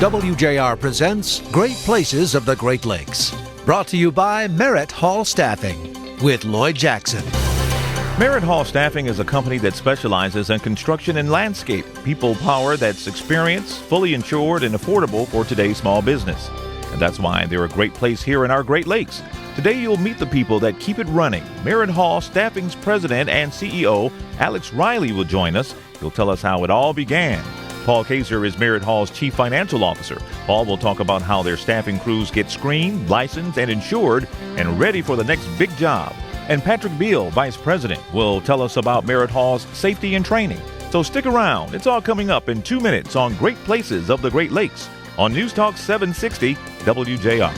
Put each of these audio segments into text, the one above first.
WJR presents Great Places of the Great Lakes. Brought to you by MeritHall Staffing with Lloyd Jackson. MeritHall Staffing is a company that specializes in construction and landscape, people power that's experienced, fully insured, and affordable for today's small business. And that's why they're a great place here in our Great Lakes. Today you'll meet the people that keep it running. MeritHall Staffing's president and CEO, Alex Riley, will join us. He'll tell us how it all began. Paul Kaiser is MeritHall's chief financial officer. Paul will talk about how their staffing crews get screened, licensed, and insured, and ready for the next big job. And Patrick Beal, vice president, will tell us about MeritHall's safety and training. So stick around. It's all coming up in 2 minutes on Great Places of the Great Lakes on News Talk 760 WJR.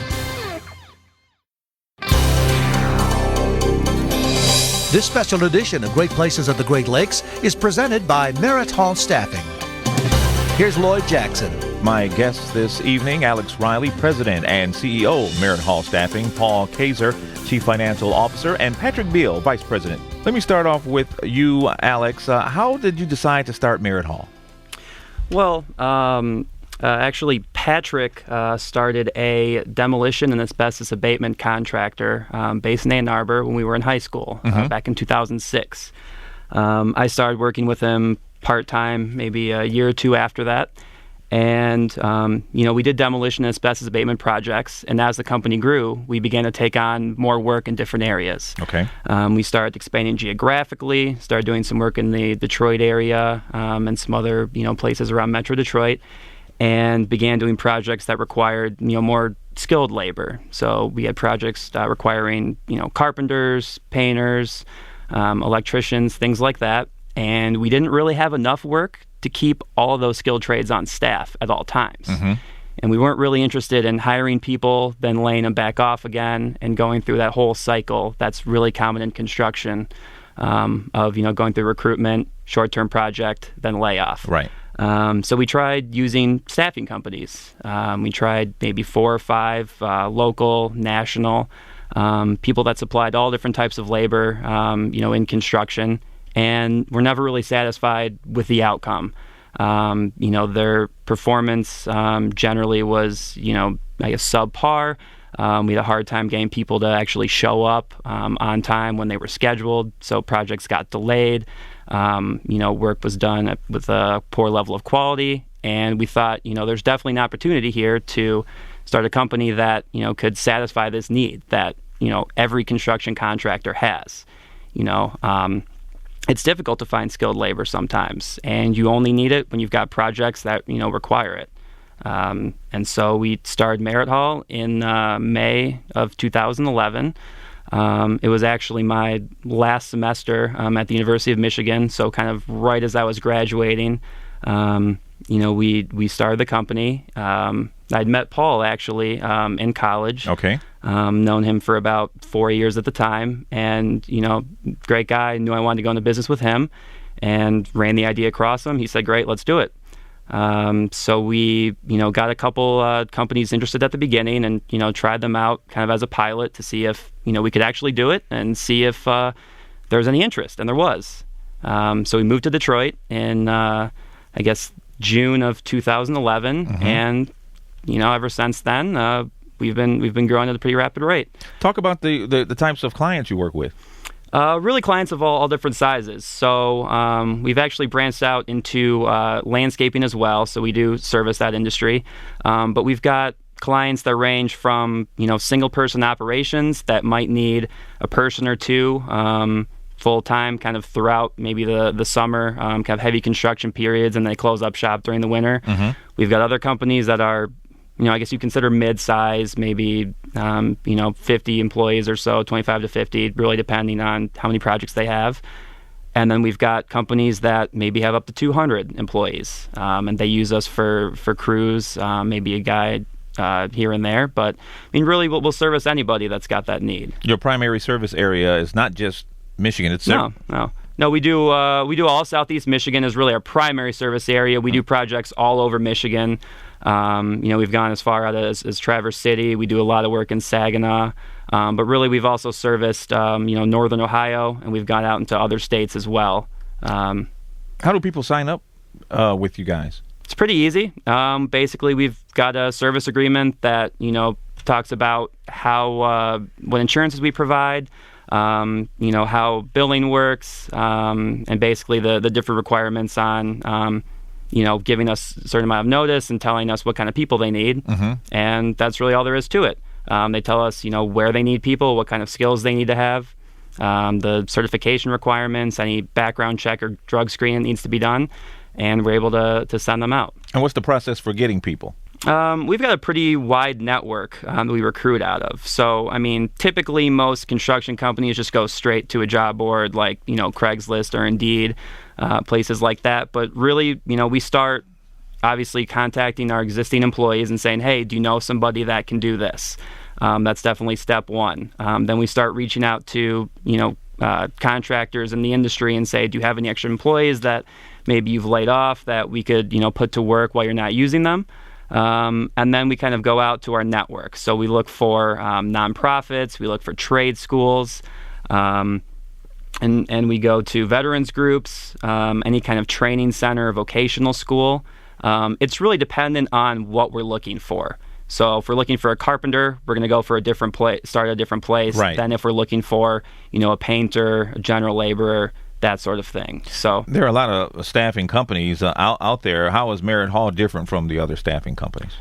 This special edition of Great Places of the Great Lakes is presented by MeritHall Staffing. Here's Lloyd Jackson. My guests this evening, Alex Riley, president and CEO of MeritHall Staffing, Paul Kaiser, chief financial officer, and Patrick Beal, vice president. Let me start off with you, Alex. How did you decide to start MeritHall? Well, actually, Patrick started a demolition and asbestos abatement contractor based in Ann Arbor when we were in high school back in 2006. I started working with him part-time, maybe a year or two after that. And, we did demolition and asbestos abatement projects. And as the company grew, we began to take on more work in different areas. Okay. We started expanding geographically, started doing some work in the Detroit area and some other, places around Metro Detroit, and began doing projects that required, more skilled labor. So we had projects requiring, carpenters, painters, electricians, things like that. And we didn't really have enough work to keep all of those skilled trades on staff at all times. And we weren't really interested in hiring people, then laying them back off again, and going through that whole cycle that's really common in construction of, going through recruitment, short-term project, then layoff. Right. So we tried using staffing companies. We tried maybe 4 or 5 local, national, people that supplied all different types of labor, in construction. And we're never really satisfied with the outcome. Their performance generally was, I guess, subpar. We had a hard time getting people to actually show up on time when they were scheduled, so projects got delayed. Work was done with a poor level of quality, and we thought, there's definitely an opportunity here to start a company that, could satisfy this need that, every construction contractor has. It's difficult to find skilled labor sometimes, and you only need it when you've got projects that, require it. And so we started MeritHall in May of 2011. It was actually my last semester at the University of Michigan, so kind of right as I was graduating, we started the company. I'd met Paul, actually, in college. Okay. Known him for about 4 years at the time, and, great guy. Knew I wanted to go into business with him, and ran the idea across him. He said, great, let's do it. So we, got a couple companies interested at the beginning and, tried them out kind of as a pilot to see if, we could actually do it and see if there was any interest, and there was. So we moved to Detroit in, June of 2011, and, ever since then, we've been growing at a pretty rapid rate. Talk about the types of clients you work with. Really clients of all different sizes. So we've actually branched out into landscaping as well. So we do service that industry. But we've got clients that range from, single person operations that might need a person or two full-time kind of throughout maybe the summer, kind of heavy construction periods, and they close up shop during the winter. We've got other companies that are, I guess you consider mid-size, maybe, 50 employees or so, 25 to 50, really depending on how many projects they have. And then we've got companies that maybe have up to 200 employees, and they use us for crews, maybe a guy here and there. But, really, we'll service anybody that's got that need. Your primary service area is not just Michigan. It's No, we do all Southeast Michigan is really our primary service area. We do projects all over Michigan. We've gone as far out as Traverse City. We do a lot of work in Saginaw. But really, we've also serviced, northern Ohio, and we've gone out into other states as well. How do people sign up with you guys? It's pretty easy. Basically, we've got a service agreement that, talks about how what insurances we provide, how billing works, and basically the different requirements on, giving us a certain amount of notice and telling us what kind of people they need. And that's really all there is to it. They tell us, where they need people, what kind of skills they need to have, the certification requirements, any background check or drug screening that needs to be done, and we're able to send them out. And what's the process for getting people? We've got a pretty wide network that we recruit out of. So, typically most construction companies just go straight to a job board like, Craigslist or Indeed, places like that. But really, we start obviously contacting our existing employees and saying, hey, do you know somebody that can do this? That's definitely step one. Then we start reaching out to, contractors in the industry and say, do you have any extra employees that maybe you've laid off that we could, put to work while you're not using them? And then we kind of go out to our network. So we look for nonprofits, we look for trade schools, and we go to veterans groups, any kind of training center, vocational school. It's really dependent on what we're looking for. So if we're looking for a carpenter, we're going to go for a different place, start at a different place than if we're looking for, a painter, a general laborer, that sort of thing. So there are a lot of staffing companies out there. How is MeritHall different from the other staffing companies?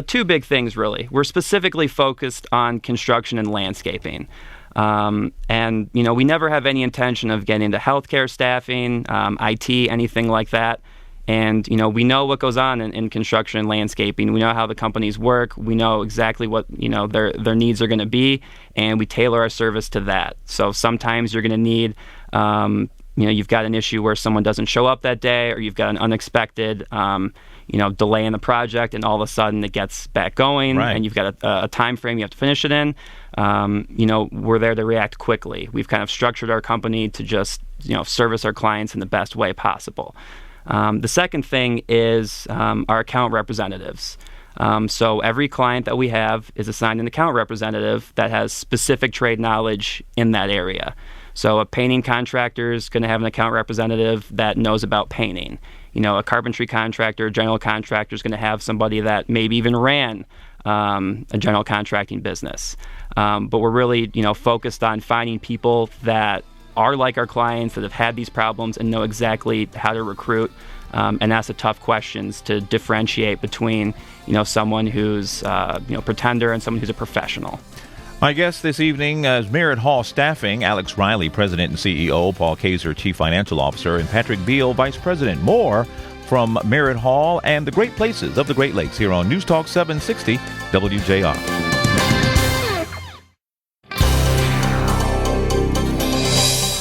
Two big things, really. We're specifically focused on construction and landscaping. And we never have any intention of getting into healthcare staffing, IT, anything like that. And, we know what goes on in construction and landscaping. We know how the companies work. We know exactly what, their needs are going to be, and we tailor our service to that. So sometimes you're going to need, you've got an issue where someone doesn't show up that day, or you've got an unexpected, delay in the project, and all of a sudden it gets back going, and you've got a time frame you have to finish it in. We're there to react quickly. We've kind of structured our company to just, service our clients in the best way possible. The second thing is our account representatives. So every client that we have is assigned an account representative that has specific trade knowledge in that area. So a painting contractor is going to have an account representative that knows about painting. A carpentry contractor, general contractor is going to have somebody that maybe even ran a general contracting business. But we're really, focused on finding people that are like our clients, that have had these problems and know exactly how to recruit and ask the tough questions to differentiate between, someone who's, pretender and someone who's a professional. My guest this evening is MeritHall Staffing, Alex Riley, President and CEO, Paul Kaiser, Chief Financial Officer, and Patrick Beal, Vice President. More from MeritHall and the great places of the Great Lakes here on News Talk 760 WJR.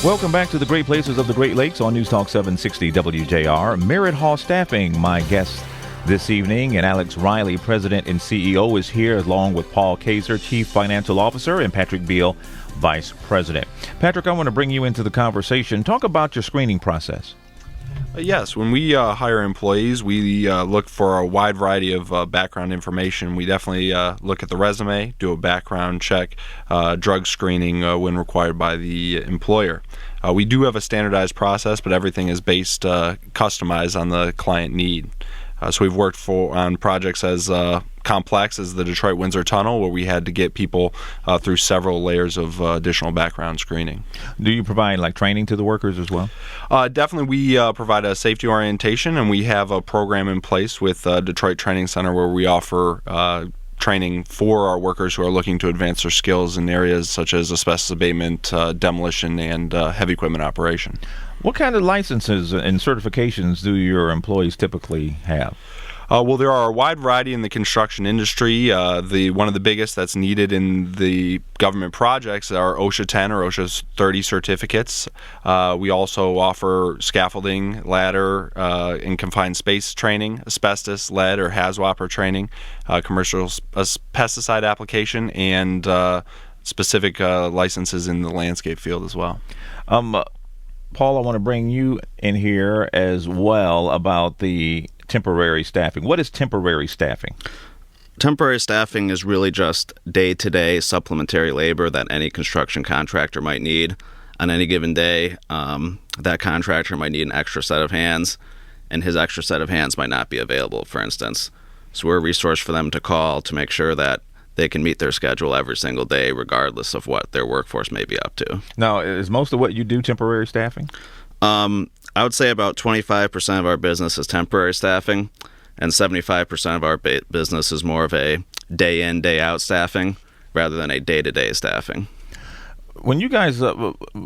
Welcome back to the great places of the Great Lakes on News Talk 760 WJR. MeritHall Staffing, my guest this evening, and Alex Riley, President and CEO, is here along with Paul Kaiser, Chief Financial Officer, and Patrick Beal, Vice President. Patrick, I want to bring you into the conversation. Talk about your screening process. Yes, when we hire employees, we look for a wide variety of background information. We definitely look at the resume, do a background check, drug screening when required by the employer. We do have a standardized process, but everything is based customized on the client need. So we've worked on projects as complex as the Detroit-Windsor Tunnel, where we had to get people through several layers of additional background screening. Do you provide training to the workers as well? Definitely, we provide a safety orientation, and we have a program in place with Detroit Training Center where we offer training for our workers who are looking to advance their skills in areas such as asbestos abatement, demolition, and heavy equipment operation. What kind of licenses and certifications do your employees typically have? Well, there are a wide variety in the construction industry. One of the biggest that's needed in the government projects are OSHA 10 or OSHA 30 certificates. We also offer scaffolding, ladder, and confined space training, asbestos, lead, or HAZWOPER training, commercial pesticide application, and specific licenses in the landscape field as well. Paul, I want to bring you in here as well about the temporary staffing. What is temporary staffing? Temporary staffing is really just day-to-day supplementary labor that any construction contractor might need. On any given day, that contractor might need an extra set of hands. and his extra set of hands might not be available, for instance. So we're a resource for them to call to make sure that they can meet their schedule every single day, regardless of what their workforce may be up to. Now, is most of what you do temporary staffing? I would say about 25% of our business is temporary staffing, and 75% of our business is more of a day in, day out staffing rather than a day-to-day staffing. When you guys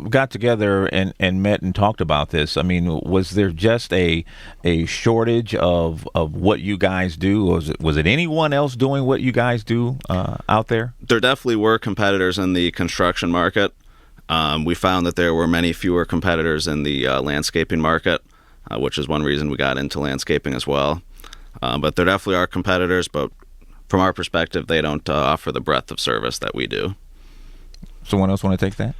got together and met and talked about this, I mean, was there just a shortage of what you guys do? Was it anyone else doing what you guys do out there? There definitely were competitors in the construction market. We found that there were many fewer competitors in the landscaping market, which is one reason we got into landscaping as well. But there definitely are competitors, but from our perspective, they don't offer the breadth of service that we do. Someone else want to take that?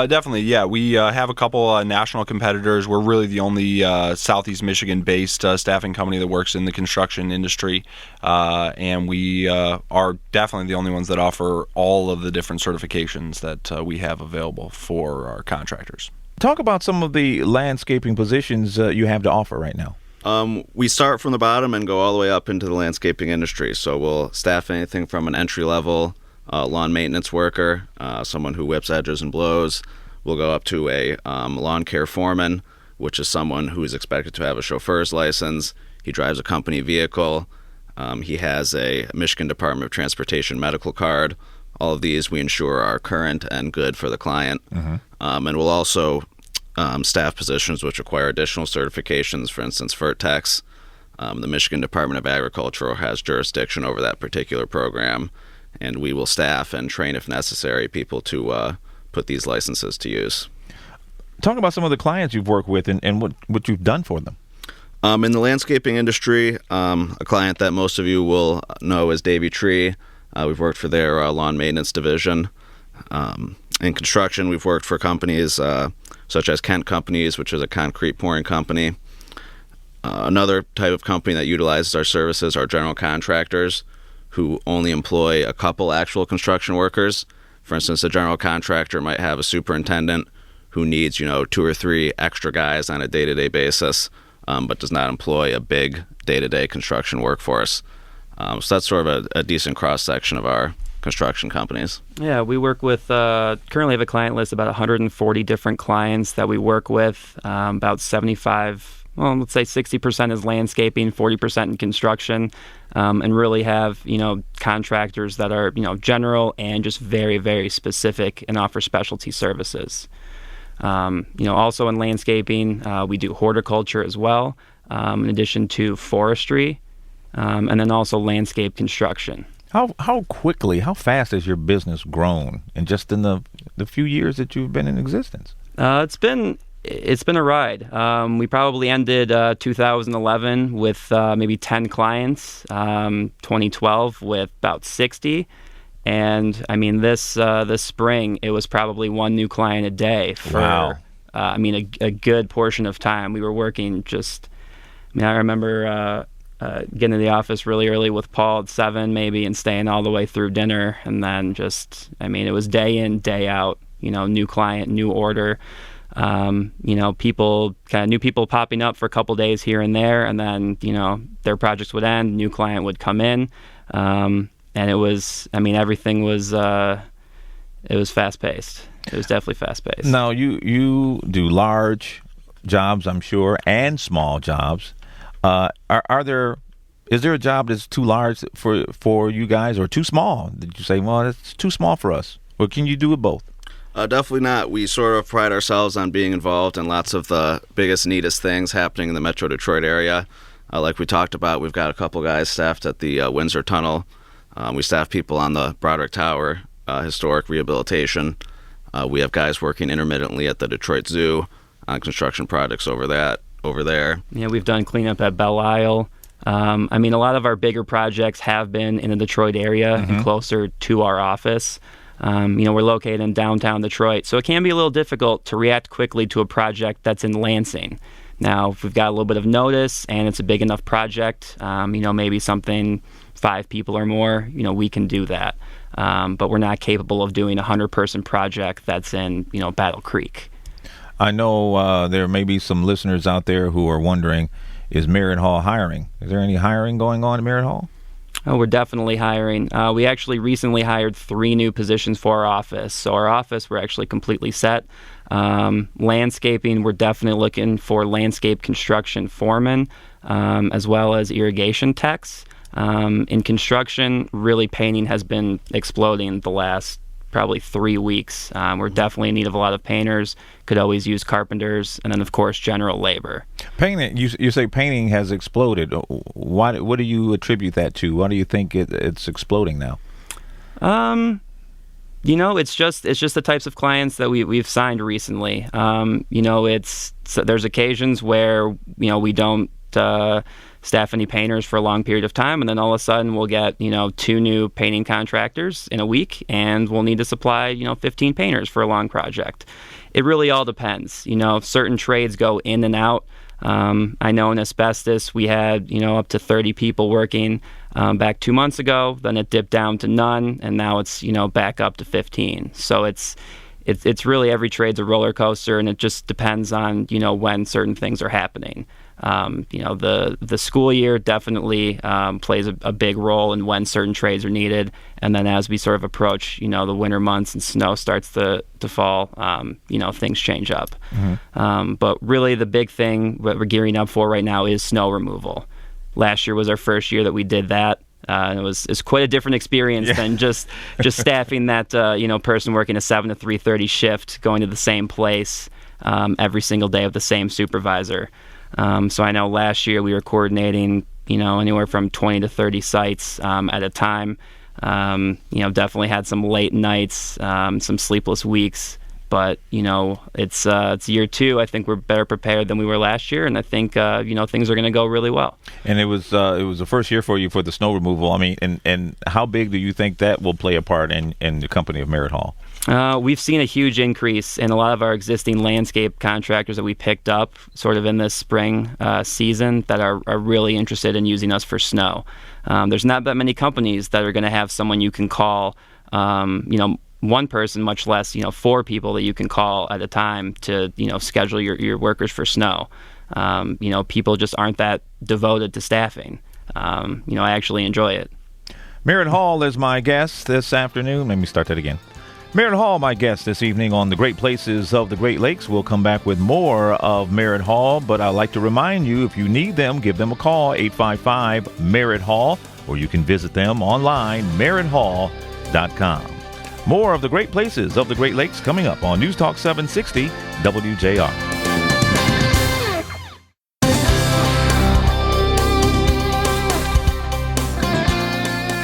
Definitely, yeah. We have a couple national competitors. We're really the only Southeast Michigan-based staffing company that works in the construction industry, and we are definitely the only ones that offer all of the different certifications that we have available for our contractors. Talk about some of the landscaping positions you have to offer right now. We start from the bottom and go all the way up into the landscaping industry. So we'll staff anything from an entry-level lawn maintenance worker, someone who whips edges and blows. We'll go up to a lawn care foreman, which is someone who is expected to have a chauffeur's license. He drives a company vehicle. He has a Michigan Department of Transportation medical card. All of these we ensure are current and good for the client. Mm-hmm. And we'll also staff positions which require additional certifications, for instance, FERTEX. The Michigan Department of Agriculture has jurisdiction over that particular program, and we will staff and train, if necessary, people to put these licenses to use. Talk about some of the clients you've worked with and what you've done for them. In the landscaping industry, a client that most of you will know is Davey Tree. We've worked for their lawn maintenance division. In construction, we've worked for companies such as Kent Companies, which is a concrete pouring company. Another type of company that utilizes our services are general contractors, who only employ a couple actual construction workers. For instance, a general contractor might have a superintendent who needs, 2 or 3 extra guys on a day-to-day basis, but does not employ a big day-to-day construction workforce. So that's sort of a decent cross-section of our construction companies. Yeah, we work with, currently have a client list, about 140 different clients that we work with, about 75, let's say 60% is landscaping, 40% in construction, and really have, contractors that are, general and just very, very specific and offer specialty services. Also in landscaping, we do horticulture as well, in addition to forestry, and then also landscape construction. How quickly, how fast has your business grown in just in the few years that you've been in existence? It's been a ride. We probably ended 2011 with maybe 10 clients, 2012 with about 60. And I mean, this spring, it was probably one new client a day for, a good portion of time. We were working I remember getting to the office really early with Paul at 7 maybe and staying all the way through dinner. And then it was day in, day out, new client, new order. People new people popping up for a couple days here and there, and then, their projects would end, new client would come in. And it was, everything was, it was fast paced. It was definitely fast paced. Now you do large jobs, I'm sure, and small jobs. Is there a job that's too large for you guys or too small? Did you say, well, it's too small for us? Or can you do it both? Definitely not. We sort of pride ourselves on being involved in lots of the biggest, neatest things happening in the Metro Detroit area. Like we talked about, we've got a couple guys staffed at the Windsor Tunnel. We staff people on the Broderick Tower, historic rehabilitation. We have guys working intermittently at the Detroit Zoo on construction projects over there. Yeah, we've done cleanup at Belle Isle. A lot of our bigger projects have been in the Detroit area and closer to our office. We're located in downtown Detroit, so it can be a little difficult to react quickly to a project that's in Lansing. Now, if we've got a little bit of notice and it's a big enough project, maybe something 5 people or more, we can do that. But we're not capable of doing a 100-person project that's in, Battle Creek. I know there may be some listeners out there who are wondering, is MeritHall hiring? Is there any hiring going on at MeritHall? Oh, we're definitely hiring. We actually recently hired 3 new positions for our office. So our office, we're actually completely set. Landscaping, we're definitely looking for landscape construction foremen, as well as irrigation techs. In construction, really painting has been exploding the last probably 3 weeks. We're definitely in need of a lot of painters. Could always use carpenters, and then of course general labor. Painting, you say painting has exploded. Why? What do you attribute that to? Why do you think it's exploding now? It's just the types of clients that we've signed recently. There's occasions where we don't staff any painters for a long period of time, and then all of a sudden we'll get 2 new painting contractors in a week, and we'll need to supply 15 painters for a long project. It really all depends. Certain trades go in and out. I know in asbestos we had up to 30 people working back 2 months ago. Then it dipped down to none, and now it's back up to 15. So it's really, every trade's a roller coaster, and it just depends on when certain things are happening. The school year definitely plays a big role in when certain trades are needed, and then as we sort of approach the winter months and snow starts to fall, things change up. Mm-hmm. But really the big thing that we're gearing up for right now is snow removal. Last year was our first year that we did that. It's quite a different experience than just staffing that person working a 7 to 3:30 shift, going to the same place every single day with the same supervisor. So I know last year we were coordinating anywhere from 20 to 30 sites at a time. Definitely had some late nights, some sleepless weeks. But it's year 2. I think we're better prepared than we were last year, and I think things are going to go really well. And it was the first year for you for the snow removal. I mean, and how big do you think that will play a part in the company of MeritHall? We've seen a huge increase in a lot of our existing landscape contractors that we picked up sort of in this spring season that are really interested in using us for snow. There's not that many companies that are going to have someone you can call. One person, much less 4 people that you can call at a time to schedule your workers for snow. People just aren't that devoted to staffing. I actually enjoy it. MeritHall is my guest this afternoon. Let me start that again. MeritHall, my guest this evening on the Great Places of the Great Lakes. We'll come back with more of MeritHall, but I'd like to remind you, if you need them, give them a call, 855-MeritHall, or you can visit them online, MeritHall.com. More of the Great Places of the Great Lakes coming up on News Talk 760 WJR.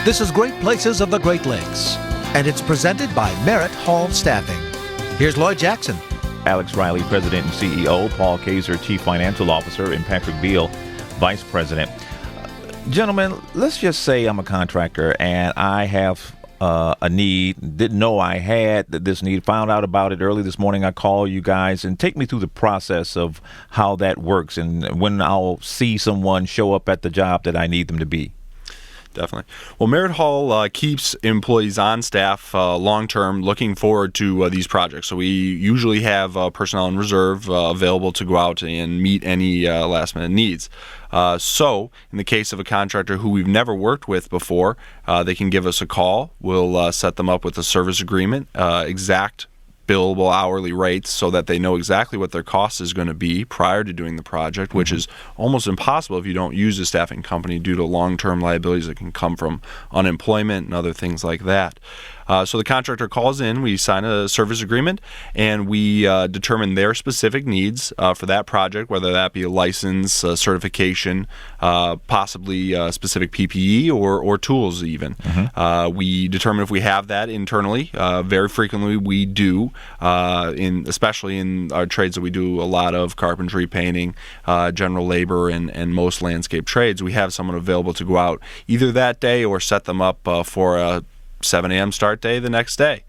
This is Great Places of the Great Lakes, and it's presented by MeritHall Staffing. Here's Lloyd Jackson. Alex Riley, President and CEO, Paul Kaiser, Chief Financial Officer, and Patrick Beal, Vice President. Gentlemen, let's just say I'm a contractor and I have a need, didn't know I had this need, found out about it early this morning. I call you guys and take me through the process of how that works and when I'll see someone show up at the job that I need them to be. Definitely. Well, MeritHall keeps employees on staff long-term looking forward to these projects. So we usually have personnel in reserve available to go out and meet any last-minute needs. So in the case of a contractor who we've never worked with before, they can give us a call. We'll set them up with a service agreement, exact billable hourly rates so that they know exactly what their cost is going to be prior to doing the project, which is almost impossible if you don't use a staffing company due to long-term liabilities that can come from unemployment and other things like that. So the contractor calls in, we sign a service agreement, and we determine their specific needs for that project, whether that be a license, certification, possibly specific PPE or tools even. Mm-hmm. We determine if we have that internally. Very frequently we do, especially in our trades that we do a lot of, carpentry, painting, general labor, and most landscape trades. We have someone available to go out either that day or set them up for a 7 a.m. start day the next day.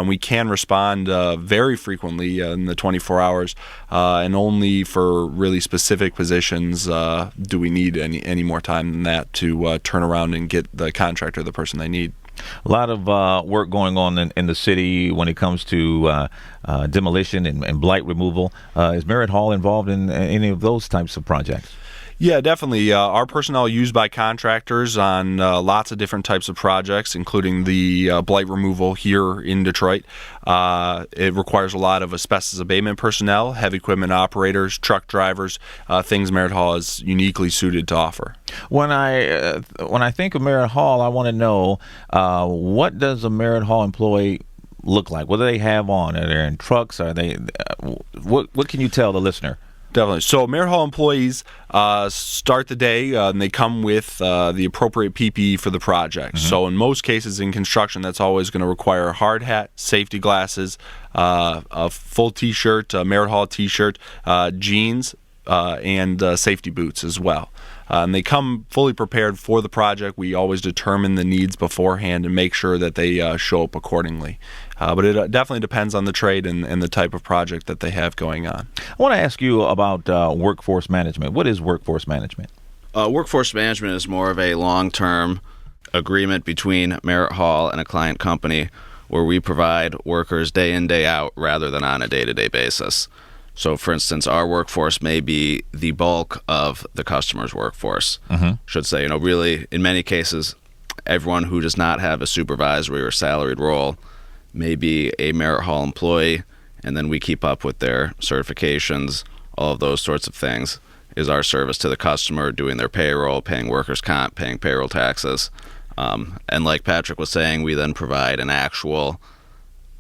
We can respond very frequently in the 24 hours, and only for really specific positions do we need any more time than that to turn around and get the contractor the person they need. A lot of work going on in the city when it comes to demolition and blight removal. Is MeritHall involved in any of those types of projects? Yeah, definitely. Our personnel used by contractors on lots of different types of projects, including the blight removal here in Detroit. It requires a lot of asbestos abatement personnel, heavy equipment operators, truck drivers, things MeritHall is uniquely suited to offer. When I think of MeritHall, I want to know what does a MeritHall employee look like? What do they have on? Are they in trucks? Are they? What can you tell the listener? Definitely. So MeritHall employees start the day and they come with the appropriate PPE for the project. Mm-hmm. So in most cases in construction, that's always going to require a hard hat, safety glasses, a full T-shirt, a MeritHall T-shirt, jeans, and safety boots as well. And they come fully prepared for the project. We always determine the needs beforehand and make sure that they show up accordingly. But it definitely depends on the trade and the type of project that they have going on. I want to ask you about workforce management. What is workforce management? Workforce management is more of a long-term agreement between MeritHall and a client company where we provide workers day in, day out rather than on a day-to-day basis. So, for instance, our workforce may be the bulk of the customer's workforce. Mm-hmm. Should say, really, in many cases, everyone who does not have a supervisory or salaried role may be a MeritHall employee, and then we keep up with their certifications, all of those sorts of things, is our service to the customer, doing their payroll, paying workers' comp, paying payroll taxes. And like Patrick was saying, we then provide an actual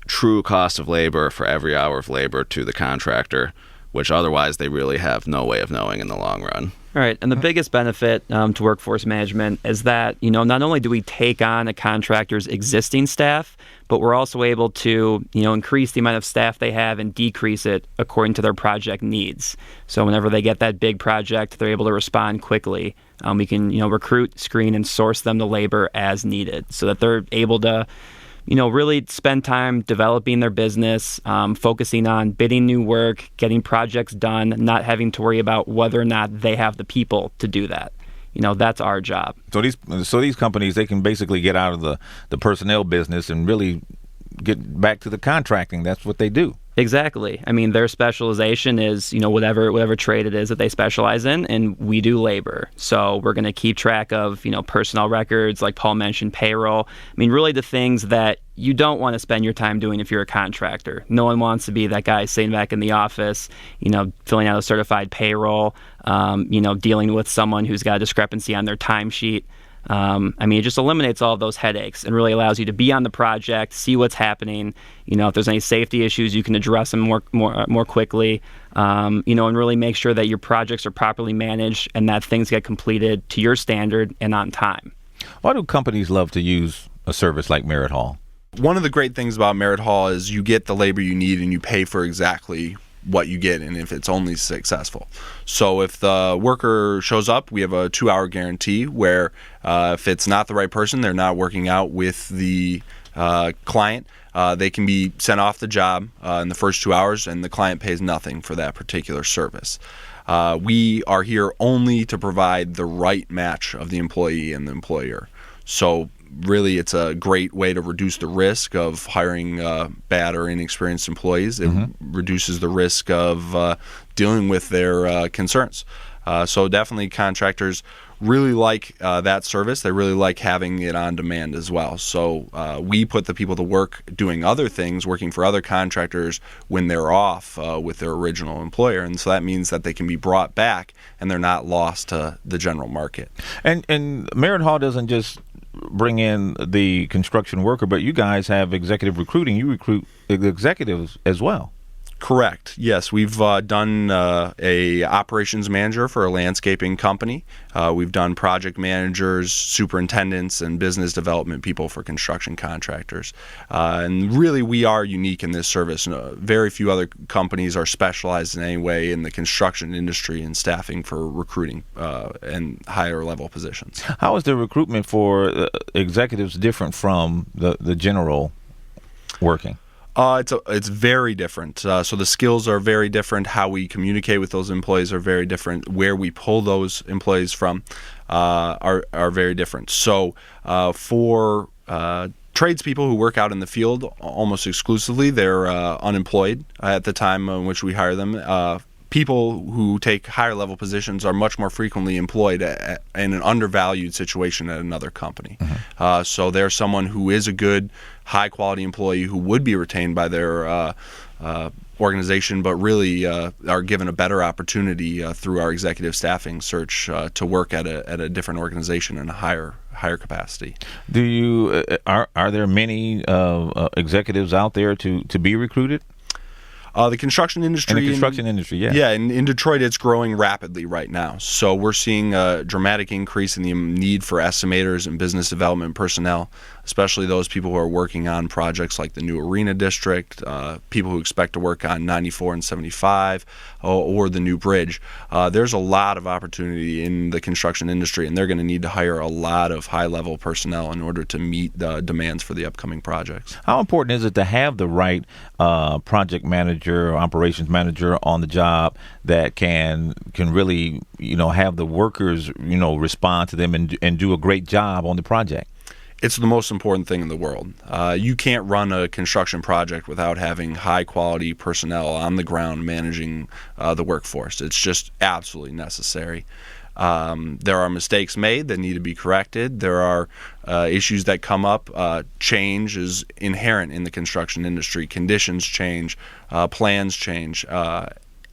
true cost of labor for every hour of labor to the contractor, which otherwise they really have no way of knowing in the long run. All right, and the biggest benefit to workforce management is that, not only do we take on a contractor's existing staff, but we're also able to, increase the amount of staff they have and decrease it according to their project needs. So whenever they get that big project, they're able to respond quickly. We can, recruit, screen, and source them the labor as needed so that they're able to really spend time developing their business, focusing on bidding new work, getting projects done, not having to worry about whether or not they have the people to do that. That's our job. So these companies, they can basically get out of the personnel business and really get back to the contracting. That's what they do. Exactly. I mean, their specialization is, whatever trade it is that they specialize in, and we do labor. So we're going to keep track of, personnel records, like Paul mentioned, payroll. I mean, really the things that you don't want to spend your time doing if you're a contractor. No one wants to be that guy sitting back in the office, filling out a certified payroll, dealing with someone who's got a discrepancy on their timesheet. It just eliminates all of those headaches and really allows you to be on the project, see what's happening. If there's any safety issues, you can address them more quickly. And really make sure that your projects are properly managed and that things get completed to your standard and on time. Why do companies love to use a service like MeritHall? One of the great things about MeritHall is you get the labor you need and you pay for exactly what you get, and if it's only successful. So if the worker shows up, we have a 2-hour guarantee where if it's not the right person, they're not working out with the client, they can be sent off the job in the first 2 hours, and the client pays nothing for that particular service. We are here only to provide the right match of the employee and the employer. So really, it's a great way to reduce the risk of hiring bad or inexperienced employees. It reduces the risk of dealing with their concerns. So definitely contractors really like that service. They really like having it on demand as well. So we put the people to work doing other things, working for other contractors when they're off with their original employer. And so that means that they can be brought back and they're not lost to the general market. And MeritHall doesn't just bring in the construction worker, but you guys have executive recruiting. You recruit executives as well. Correct. Yes, we've done a operations manager for a landscaping company. We've done project managers, superintendents, and business development people for construction contractors. And really, we are unique in this service. Very few other companies are specialized in any way in the construction industry and staffing for recruiting and higher level positions. How is the recruitment for executives different from the general working? It's very different. So the skills are very different. How we communicate with those employees are very different. Where we pull those employees from are very different. So for tradespeople who work out in the field almost exclusively, they're unemployed at the time in which we hire them. people who take higher level positions are much more frequently employed in an undervalued situation at another company. So there's someone who is a good, high quality employee who would be retained by their organization, but really are given a better opportunity through our executive staffing search to work at a different organization in a higher capacity. Do you are there many executives out there to be recruited? The construction industry. In the construction industry, yeah. Yeah, in Detroit, it's growing rapidly right now. So we're seeing a dramatic increase in the need for estimators and business development personnel, especially those people who are working on projects like the new Arena District, people who expect to work on 94 and 75, or the new bridge. There's a lot of opportunity in the construction industry, and they're going to need to hire a lot of high-level personnel in order to meet the demands for the upcoming projects. How important is it to have the right project manager or operations manager on the job that can really have the workers respond to them and do a great job on the project? It's the most important thing in the world. You can't run a construction project without having high quality personnel on the ground managing the workforce. It's just absolutely necessary. There are mistakes made that need to be corrected. There are issues that come up. Change is inherent in the construction industry. Conditions change, plans change.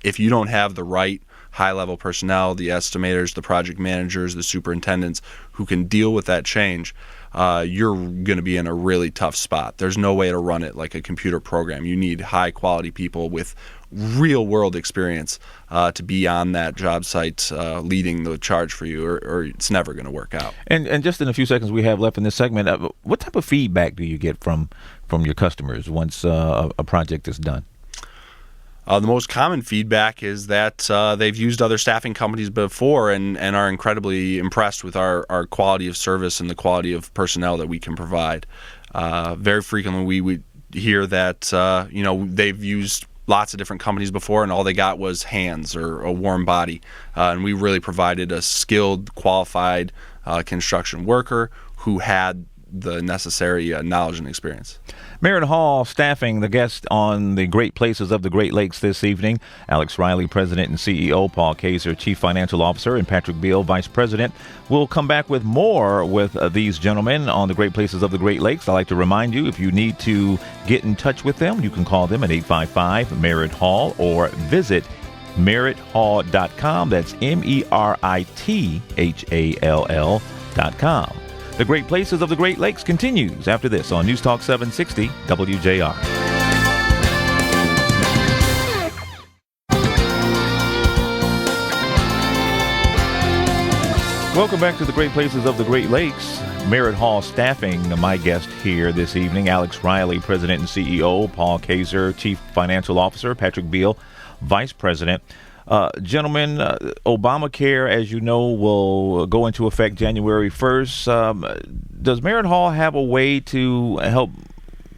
If you don't have the right high-level personnel, the estimators, the project managers, the superintendents who can deal with that change, you're going to be in a really tough spot. There's no way to run it like a computer program. You need high-quality people with real-world experience to be on that job site leading the charge for you, or it's never going to work out. And just in a few seconds we have left in this segment, what type of feedback do you get from your customers once a project is done? The most common feedback is that they've used other staffing companies before and are incredibly impressed with our quality of service and the quality of personnel that we can provide. Very frequently we would hear that they've used lots of different companies before and all they got was hands or a warm body. And we really provided a skilled, qualified construction worker who had the necessary knowledge and experience. MeritHall Staffing, the guest on the Great Places of the Great Lakes this evening. Alex Riley, President and CEO, Paul Kaiser, Chief Financial Officer, and Patrick Beal, Vice President. We'll come back with more with these gentlemen on the Great Places of the Great Lakes. I'd like to remind you, if you need to get in touch with them, you can call them at 855-MERIT-HALL or visit MeritHall.com. That's MERITHALL.com. The Great Places of the Great Lakes continues after this on News Talk 760 WJR. Welcome back to the Great Places of the Great Lakes. MeritHall Staffing, my guest here this evening, Alex Riley, President and CEO, Paul Kaiser, Chief Financial Officer, Patrick Beal, Vice President. Gentlemen, Obamacare, as you know, will go into effect January 1st. Does MeritHall have a way to help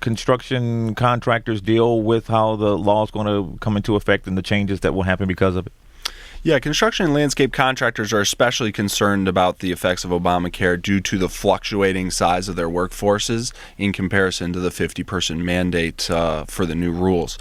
construction contractors deal with how the law is going to come into effect and the changes that will happen because of it? Yeah, construction and landscape contractors are especially concerned about the effects of Obamacare due to the fluctuating size of their workforces in comparison to the 50-person mandate for the new rules.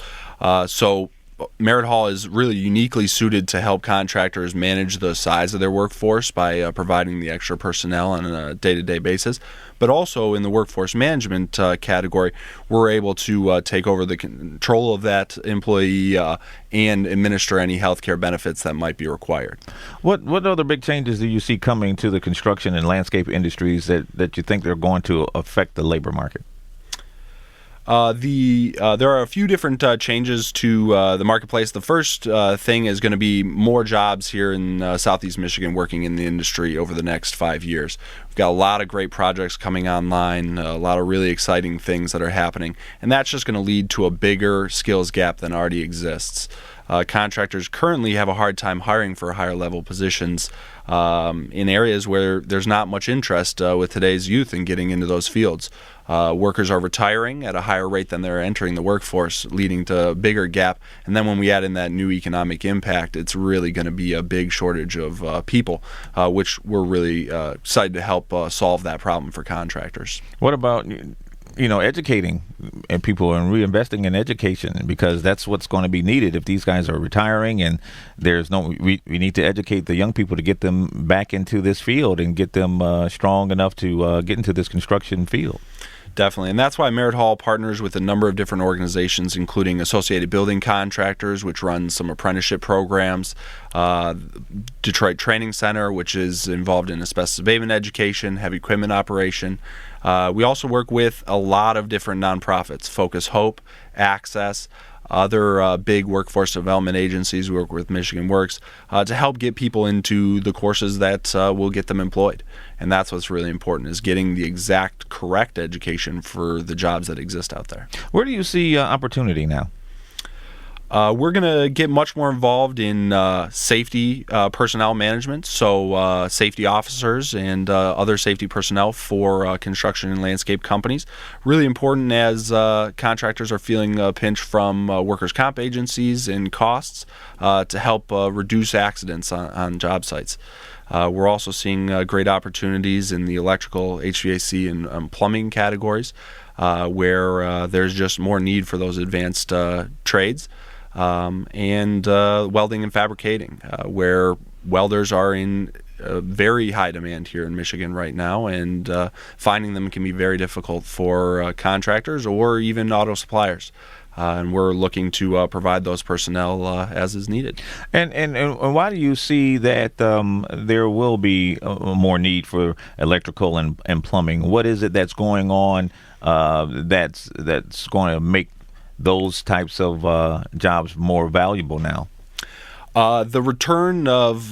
So MeritHall is really uniquely suited to help contractors manage the size of their workforce by providing the extra personnel on a day-to-day basis. But also in the workforce management category, we're able to take over the control of that employee and administer any healthcare benefits that might be required. What other big changes do you see coming to the construction and landscape industries that you think are going to affect the labor market? There are a few different changes to the marketplace. The first thing is going to be more jobs here in Southeast Michigan working in the industry over the next 5 years. We've got a lot of great projects coming online, a lot of really exciting things that are happening, and that's just going to lead to a bigger skills gap than already exists. Contractors currently have a hard time hiring for higher level positions in areas where there's not much interest with today's youth in getting into those fields. Workers are retiring at a higher rate than they're entering the workforce, leading to a bigger gap. And then when we add in that new economic impact, it's really going to be a big shortage of people, which we're really excited to help solve that problem for contractors. What about educating people and reinvesting in education, because that's what's going to be needed if these guys are retiring, and we need to educate the young people to get them back into this field and get them strong enough to get into this construction field. Definitely, and that's why MeritHall partners with a number of different organizations, including Associated Building Contractors, which runs some apprenticeship programs, Detroit Training Center, which is involved in asbestos abatement education, heavy equipment operation. We also work with a lot of different nonprofits, Focus Hope, Access, other big workforce development agencies. We work with Michigan Works to help get people into the courses that will get them employed. And that's what's really important, is getting the exact correct education for the jobs that exist out there. Where do you see opportunity now? We're going to get much more involved in safety personnel management, so safety officers and other safety personnel for construction and landscape companies. Really important as contractors are feeling a pinch from workers' comp agencies and costs to help reduce accidents on job sites. We're also seeing great opportunities in the electrical, HVAC, and plumbing categories where there's just more need for those advanced trades. And welding and fabricating, where welders are in very high demand here in Michigan right now, and finding them can be very difficult for contractors or even auto suppliers. And we're looking to provide those personnel as is needed. And why do you see that there will be more need for electrical and plumbing? What is it that's going on that's going to make those types of jobs more valuable now? The return of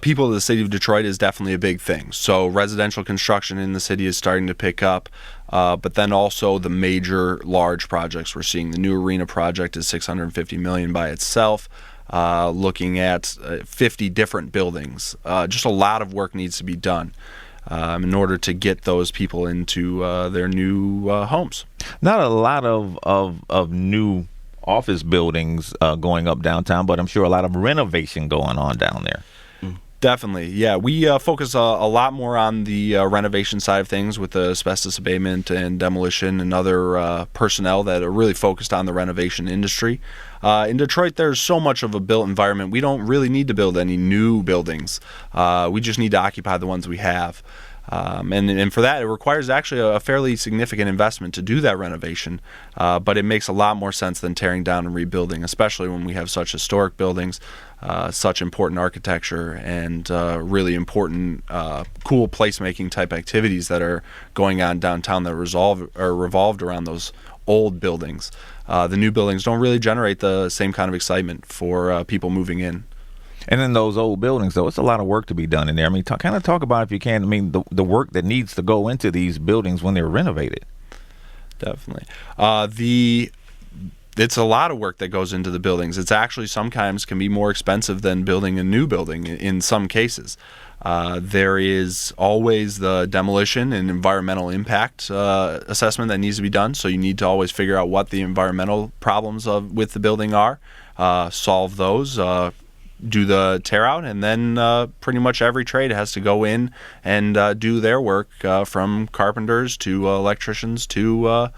people to the city of Detroit is definitely a big thing. So residential construction in the city is starting to pick up, but then also the major large projects we're seeing. The new arena project is $650 million by itself. Looking at 50 different buildings. Just a lot of work needs to be done in order to get those people into their new homes. Not a lot of new office buildings going up downtown, but I'm sure a lot of renovation going on down there. Definitely, yeah. We focus a lot more on the renovation side of things with the asbestos abatement and demolition and other personnel that are really focused on the renovation industry. In Detroit, there's so much of a built environment. We don't really need to build any new buildings. We just need to occupy the ones we have. And for that, it requires actually a fairly significant investment to do that renovation, but it makes a lot more sense than tearing down and rebuilding, especially when we have such historic buildings, such important architecture, and really important cool placemaking type activities that are going on downtown that are revolved around those old buildings. The new buildings don't really generate the same kind of excitement for people moving in. And in those old buildings, though, it's a lot of work to be done in there. I mean, talk about, if you can, I mean, the work that needs to go into these buildings when they're renovated. Definitely. It's a lot of work that goes into the buildings. It's actually sometimes can be more expensive than building a new building in some cases. There is always the demolition and environmental impact assessment that needs to be done. So you need to always figure out what the environmental problems with the building are, solve those, do the tear out, and then pretty much every trade has to go in and do their work, from carpenters to electricians to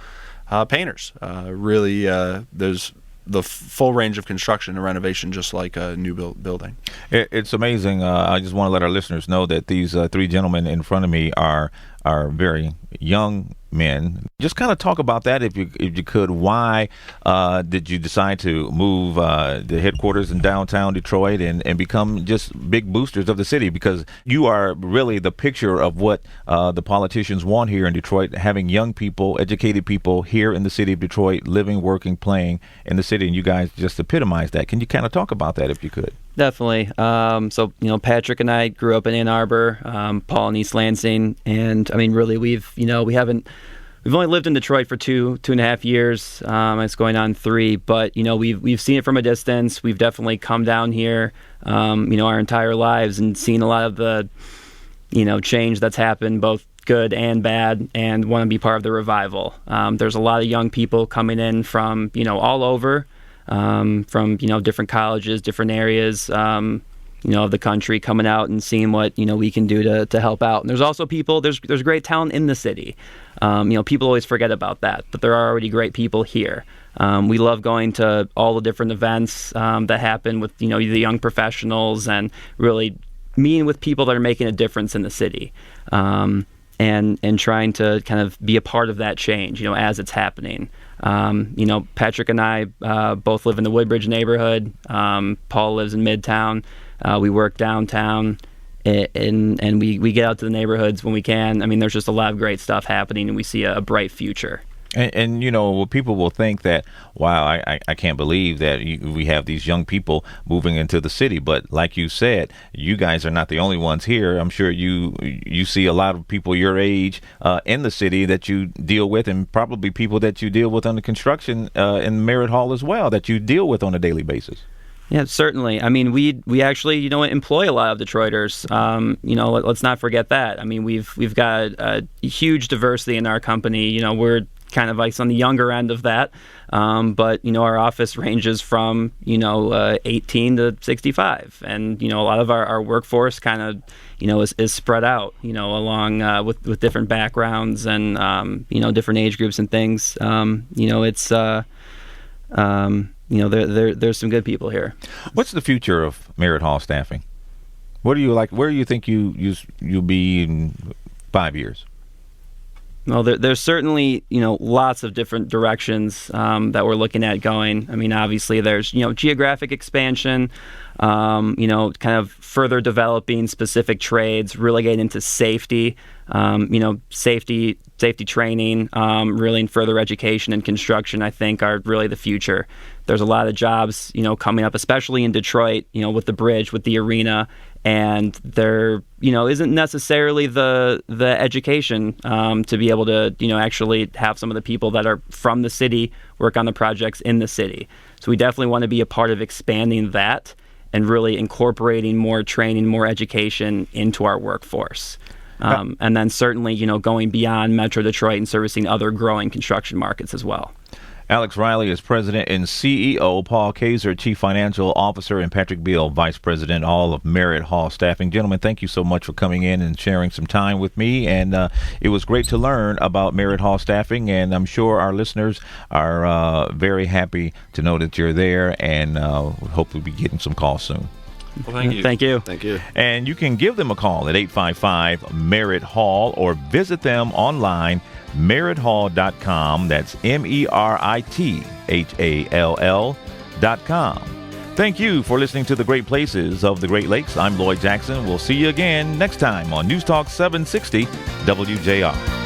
painters. Really, there's the full range of construction and renovation, just like a new building. It's amazing. I just want to let our listeners know that these three gentlemen in front of me are very young men. Just kind of talk about that, if you could. Why did you decide to move the headquarters in downtown Detroit and become just big boosters of the city? Because you are really the picture of what the politicians want here in Detroit, having young people, educated people here in the city of Detroit, living, working, playing in the city, and you guys just epitomize that. Can you kind of talk about that, if you could? Definitely. So, Patrick and I grew up in Ann Arbor, Paul in East Lansing, and I mean, really, we've only lived in Detroit for two and a half years. It's going on 3, but we've seen it from a distance. We've definitely come down here, our entire lives, and seen a lot of the, change that's happened, both good and bad, and want to be part of the revival. There's a lot of young people coming in from all over. From different colleges, different areas, of the country coming out and seeing what, we can do to help out. And there's also there's great talent in the city. People always forget about that, but there are already great people here. We love going to all the different events that happen with, the young professionals, and really meeting with people that are making a difference in the city. And trying to kind of be a part of that change, as it's happening. Patrick and I both live in the Woodbridge neighborhood. Paul lives in Midtown. We work downtown, and we get out to the neighborhoods when we can. I mean, there's just a lot of great stuff happening, and we see a bright future. And people will think that, wow, I can't believe that we have these young people moving into the city. But like you said, you guys are not the only ones here. I'm sure you see a lot of people your age in the city that you deal with, and probably people that you deal with on the construction in MeritHall as well, that you deal with on a daily basis. Yeah, certainly. I mean, we actually, employ a lot of Detroiters. Let's not forget that. I mean, we've got a huge diversity in our company. We're kind of like on the younger end of that. But, our office ranges from, 18 to 65. And, a lot of our workforce kind of, is spread out, along with different backgrounds and, different age groups and things. There's some good people here. What's the future of MeritHall staffing? What do you like? Where do you think you'll be in 5 years? Well, there's certainly, lots of different directions that we're looking at going. I mean, obviously there's, geographic expansion, kind of further developing specific trades, really getting into safety, safety training, really in further education and construction, I think, are really the future. There's a lot of jobs, coming up, especially in Detroit, with the bridge, with the arena. And there, isn't necessarily the education to be able to, actually have some of the people that are from the city work on the projects in the city. So we definitely want to be a part of expanding that and really incorporating more training, more education into our workforce. And then certainly, going beyond Metro Detroit and servicing other growing construction markets as well. Alex Riley is President and CEO, Paul Kaiser, Chief Financial Officer, and Patrick Beal, Vice President, all of MeritHall Staffing. Gentlemen, thank you so much for coming in and sharing some time with me. And it was great to learn about MeritHall Staffing, and I'm sure our listeners are very happy to know that you're there, and hope we'll be getting some calls soon. Well, thank you. Thank you. Thank you. And you can give them a call at 855-MERIT-HALL or visit them online, MeritHall.com. That's MERITHALL.com. Thank you for listening to The Great Places of the Great Lakes. I'm Lloyd Jackson. We'll see you again next time on News Talk 760 WJR.